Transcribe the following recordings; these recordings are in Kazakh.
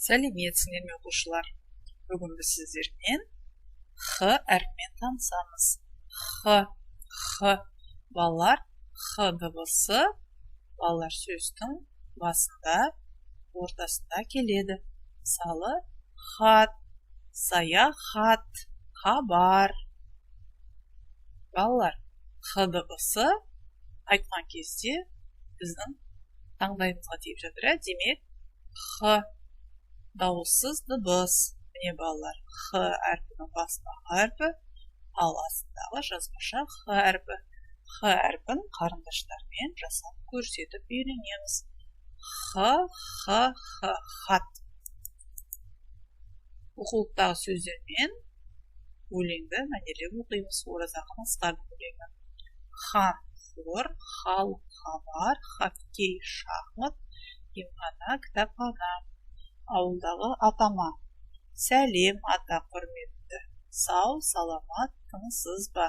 Сәлеметсіңдер ме оқушылар? Бүгін біз сіздермен х әрпімен танысамыз. Х. Балалар, х дыбысы балалар сөздің басында, ортасында келеді. Мысалы, хат, саяхат, хабар. Балалар, х дыбысы айтқан кезде біздің таңдайымызға тиіп жатыр. Демек, х дауыссыз дыбыс. Міне балалар, х әрпінің басындағы әрпі, ал астындағы жазбаша х әрпі. Х әрпін қарындаштармен жасап көрсетіп үйренеміз. Хат. Оқулықтағы сөздермен өлеңді мәнерлеп оқимыз. Ораза ақын Асқардың өлеңі. Хан, хор, халық, хабар, хоккей, шахмат, емхана, кітапхана. Ауылдағы атама. Сәлем, ата құрметті. Сау, саламат, тыңсыз ба?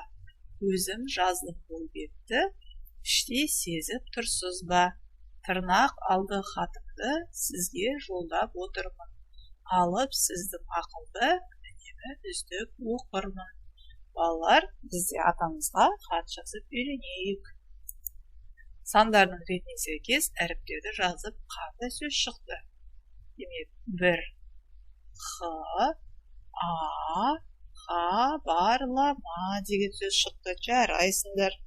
Өзім жаздым бұл бетті, іште сезіп тұрсыз ба? Тырнақ алды хатымды сізге жолдап отырмын. Алып сіздің ақылды, үнемі үздік оқырмын. Балалар, бізде атамызға хат жазып үйренейік. Сандардың ретіне сәйкес әріптерді жазып қандай сөз шықты? Демек, 1. Х, а, хабарлама деген сөз шықты. Жарайсыңдар.